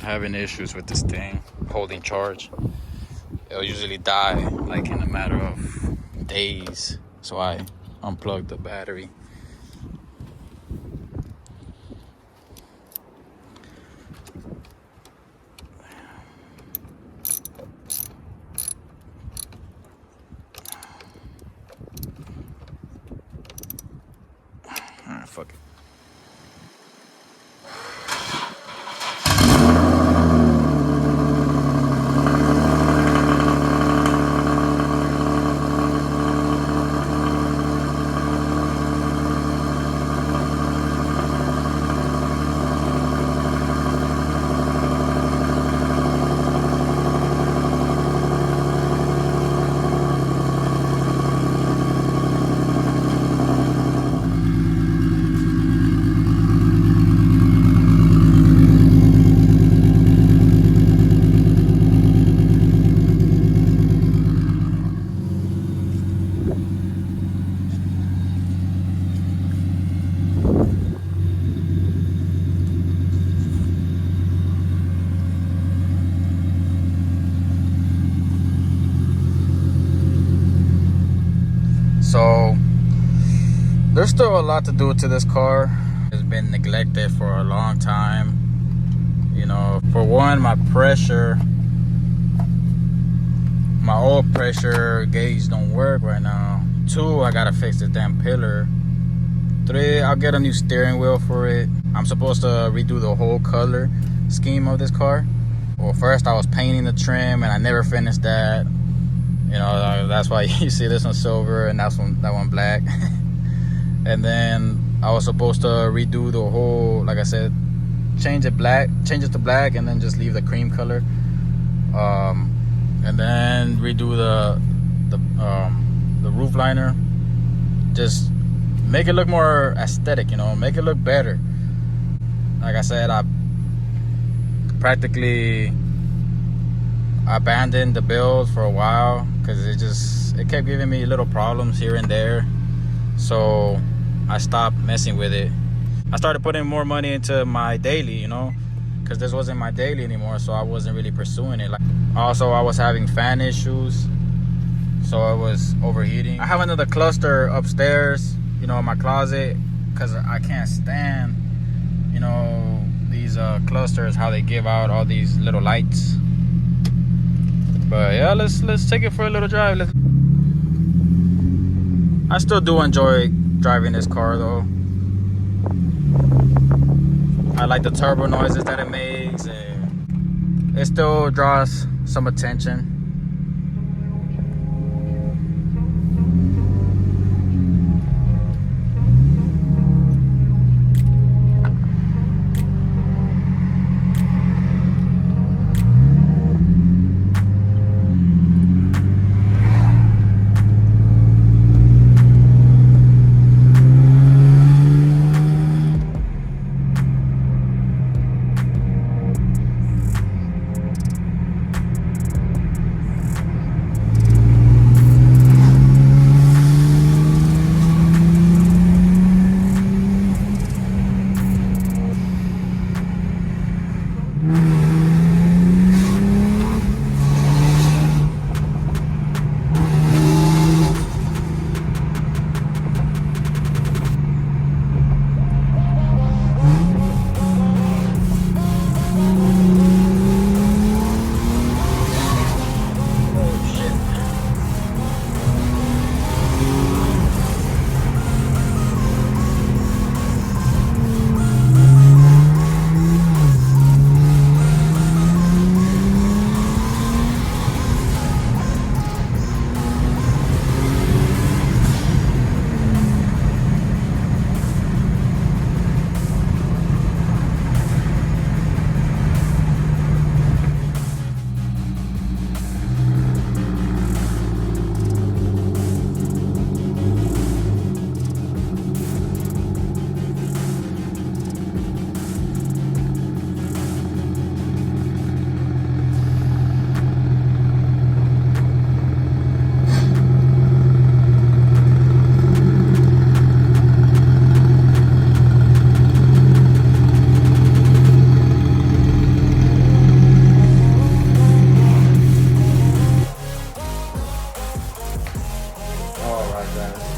having issues with this thing holding charge. It'll usually die like in a matter of days, so I unplugged the battery. Alright, fuck it. So there's still a lot to do to this car. It's been neglected for a long time. You know, for one, my old pressure gauge don't work right now. Two, I gotta fix this damn pillar. Three, I'll get a new steering wheel for it. I'm supposed to redo the whole color scheme of this car. Well, first I was painting the trim and I never finished that. You know, that's why you see this one silver and that one black. And then I was supposed to redo the whole, like I said, change it to black, and then just leave the cream color. And then redo the roof liner. Just make it look more aesthetic, you know, make it look better. Like I said, I practically abandoned the build for a while because it kept giving me little problems here and there. So I stopped messing with it. I started putting more money into my daily, you know, because this wasn't my daily anymore, so I wasn't really pursuing it. Also, I was having fan issues, so it was overheating. I have another cluster upstairs, you know, in my closet, because I can't stand, you know, these clusters, how they give out all these little lights. But yeah, let's take it for a little drive. I still do enjoy driving this car though. I like the turbo noises that it makes, and it still draws some attention.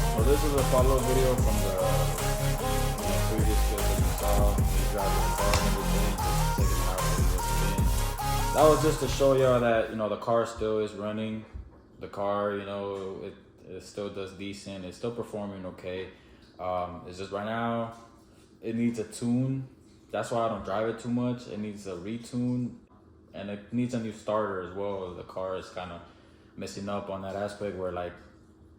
So this is a follow-up video from the previous clip that you saw. Me driving the car and everything, just taking it out for a spin. That was just to show y'all that, you know, the car still is running. The car, you know, it still does decent. It's still performing okay. It's just right now, it needs a tune. That's why I don't drive it too much. It needs a retune, and it needs a new starter as well. The car is kind of messing up on that aspect where, like,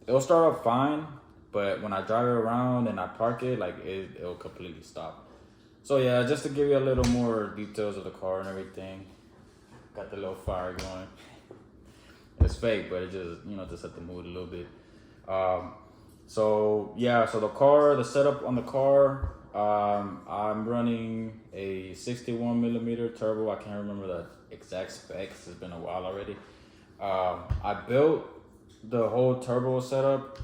it'll start up fine, but when I drive it around and I park it, like, it'll completely stop. So yeah, just to give you a little more details of the car and everything. Got the little fire going. It's fake, but it just, you know, to set the mood a little bit. So yeah, so the setup on the car, I'm running a 61 millimeter turbo. I can't remember the exact specs. It's been a while already. I built the whole turbo setup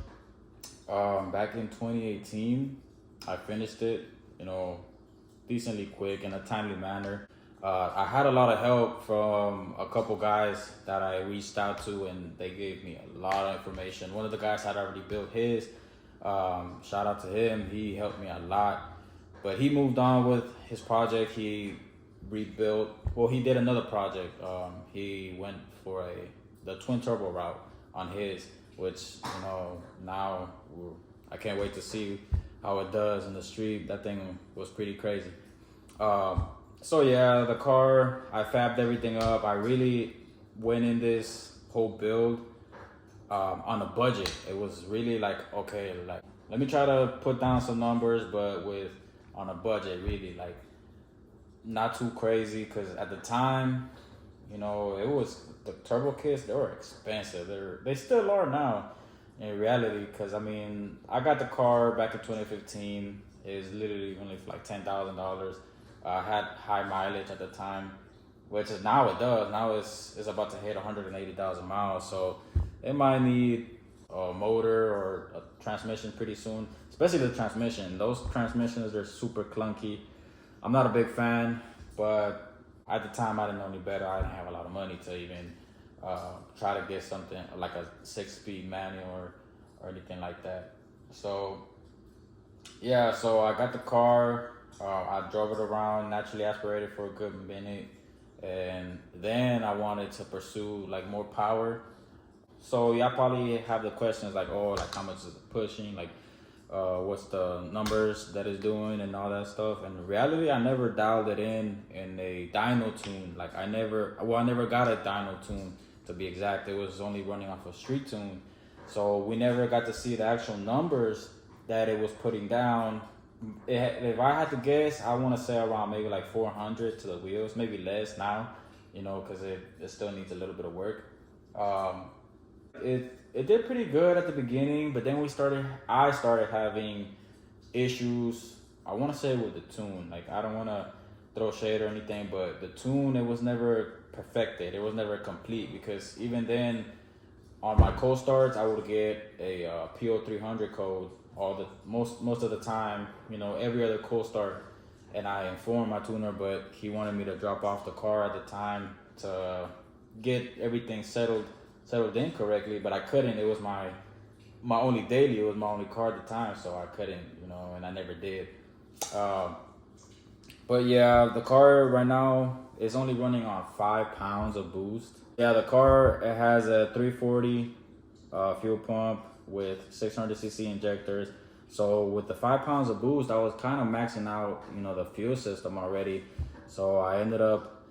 back in 2018. I finished it, you know, decently quick in a timely manner. I had a lot of help from a couple guys that I reached out to, and they gave me a lot of information. One of the guys had already built his. Shout out to him. He helped me a lot. But he moved on with his project. He rebuilt, well, he did another project. He went for the twin turbo route on his, which, you know, now I can't wait to see how it does in the street. That thing was pretty crazy. So yeah, the car, I fabbed everything up. I really went in this whole build on a budget. It was really like, okay, like, let me try to put down some numbers, but on a budget, really, like, not too crazy, because at the time, you know, it was the turbo kits, they were expensive. They still are now in reality, because I mean, I got the car back in 2015. It was literally only for like $10,000. I had high mileage at the time, which is now it does. Now it's about to hit 180,000 miles, so it might need a motor or a transmission pretty soon, especially the transmission. Those transmissions are super clunky. I'm not a big fan, but at the time I didn't know any better. I didn't have a lot of money to even try to get something like a 6-speed manual or anything like that. So yeah, so I got the car. I drove it around, naturally aspirated for a good minute, and then I wanted to pursue like more power. So y'all probably have the questions like, oh, like how much is it pushing, like what's the numbers that it's doing and all that stuff. And in reality, I never dialed it in a dyno tune. Like I never got a dyno tune, to be exact. It was only running off a street tune, so we never got to see the actual numbers that it was putting down. If I had to guess, I want to say around maybe like 400 to the wheels, maybe less now, you know, because it still needs a little bit of work. It did pretty good at the beginning, but then I started having issues. I want to say with the tune. Like, I don't want to throw shade or anything, but the tune, it was never perfected. It was never complete, because even then, on my cold starts, I would get a PO300 code most of the time, you know, every other cold start, and I informed my tuner, but he wanted me to drop off the car at the time to get everything settled in correctly, but I couldn't. It was my only daily. It was my only car at the time, so I couldn't, you know, and I never did. But yeah, the car right now is only running on 5 pounds of boost. Yeah, the car, it has a 340 fuel pump with 600cc injectors. So with the 5 pounds of boost, I was kind of maxing out, you know, the fuel system already. So I ended up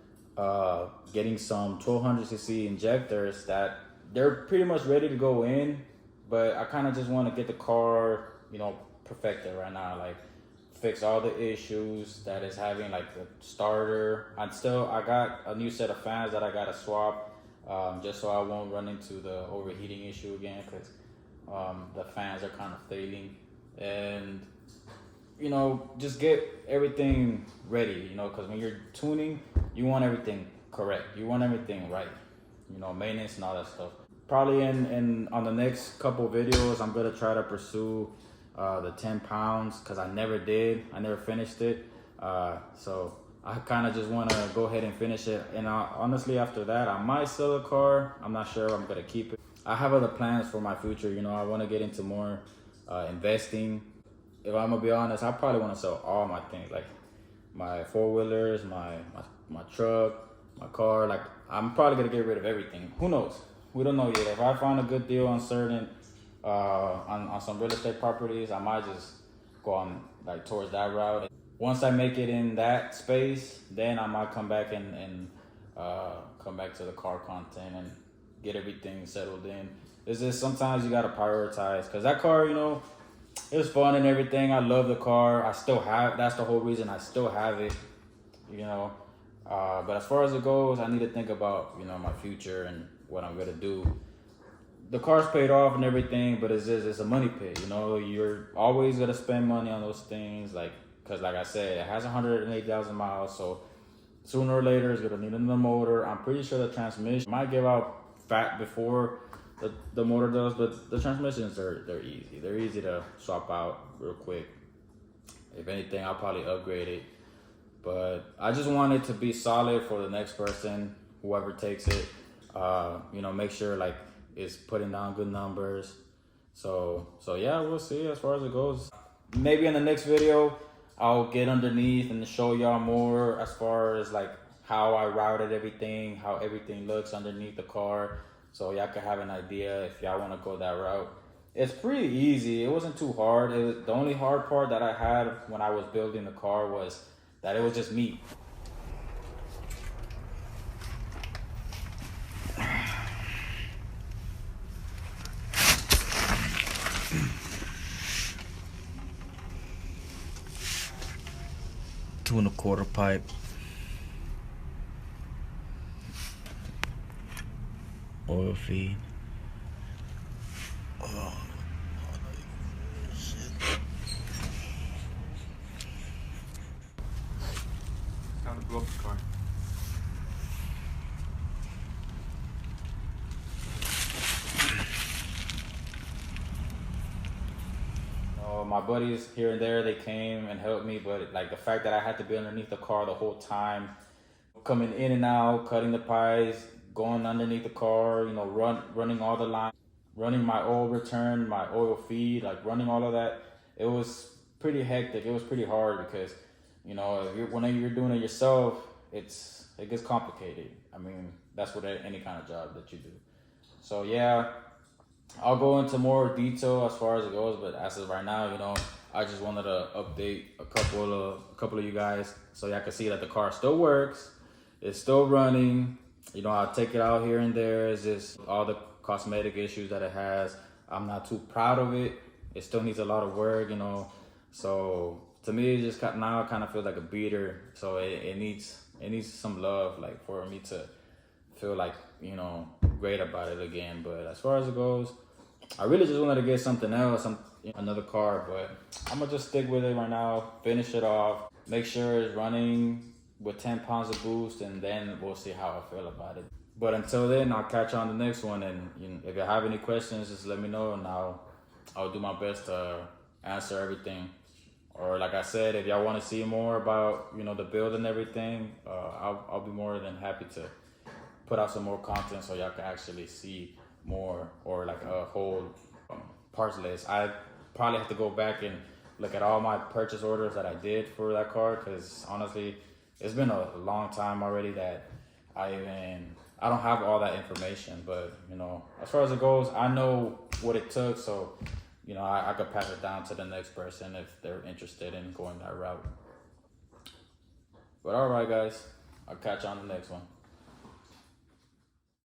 getting some 1200cc injectors that they're pretty much ready to go in, but I kind of just want to get the car, you know, perfected right now, like fix all the issues that it's having, like the starter. I got a new set of fans that I gotta swap, just so I won't run into the overheating issue again, because the fans are kind of failing. And, you know, just get everything ready, you know, because when you're tuning, you want everything correct. You want everything right, you know, maintenance and all that stuff. Probably on the next couple videos, I'm gonna try to pursue the 10 pounds, because I never finished it. So I kind of just want to go ahead and finish it. And honestly, after that, I might sell a car. I'm not sure if I'm gonna keep it. I have other plans for my future. You know, I want to get into more investing. If I'm gonna be honest, I probably want to sell all my things, like my four-wheelers, my truck, my car. Like, I'm probably gonna get rid of everything. Who knows? We don't know yet. If I find a good deal on certain on some real estate properties, I might just go on like towards that route. Once I make it in that space, then I might come back and come back to the car content and get everything settled in. It's just sometimes you gotta prioritize, because that car, you know, it was fun and everything. I love the car. I still have. That's the whole reason I still have it. You know, but as far as it goes, I need to think about, you know, my future and what I'm gonna do. The car's paid off and everything, but it's a money pit. You know, you're always gonna spend money on those things, like, because like I said, it has 108,000 miles, so sooner or later it's gonna need another motor. I'm pretty sure the transmission might give out fat before the motor does, but the transmissions they're easy. They're easy to swap out real quick. If anything, I'll probably upgrade it. But I just want it to be solid for the next person, whoever takes it. You know, make sure like it's putting down good numbers. So yeah, we'll see as far as it goes. Maybe in the next video, I'll get underneath and show y'all more as far as like how I routed everything, how everything looks underneath the car, so y'all can have an idea if y'all want to go that route. It's pretty easy. It wasn't too hard. It was, the only hard part that I had when I was building the car was that it was just me. Two and a quarter pipe. Oil feed. Oh, shit. Time to blow up the car. My buddies here and there, they came and helped me, but like the fact that I had to be underneath the car the whole time, coming in and out, cutting the pies, going underneath the car, you know, running all the lines, running my oil return, my oil feed, like running all of that, it was pretty hectic. It was pretty hard because, you know, whenever you're doing it yourself, it gets complicated. I mean, that's what any kind of job that you do. So yeah, I'll go into more detail as far as it goes, but as of right now, you know, I just wanted to update a couple of you guys so y'all can see that the car still works, it's still running. You know, I'll take it out here and there. It's just all the cosmetic issues that it has. I'm not too proud of it. It still needs a lot of work, you know. So to me, it just now it kind of feels like a beater. So it needs some love, like for me to feel like, you know, great about it again. But as far as it goes, I really just wanted to get something else, another car, but I'm gonna just stick with it right now, finish it off, make sure it's running with 10 pounds of boost, and then we'll see how I feel about it. But until then, I'll catch you on the next one, and you know, if you have any questions, just let me know, and I'll do my best to answer everything. Or like I said, if y'all want to see more about, you know, the build and everything, I'll be more than happy to put out some more content so y'all can actually see more, or like a whole parts list. I probably have to go back and look at all my purchase orders that I did for that car, because honestly, it's been a long time already that I don't have all that information. But you know, as far as it goes, I know what it took, so you know, I could pass it down to the next person if they're interested in going that route. But all right, guys, I'll catch you on the next one.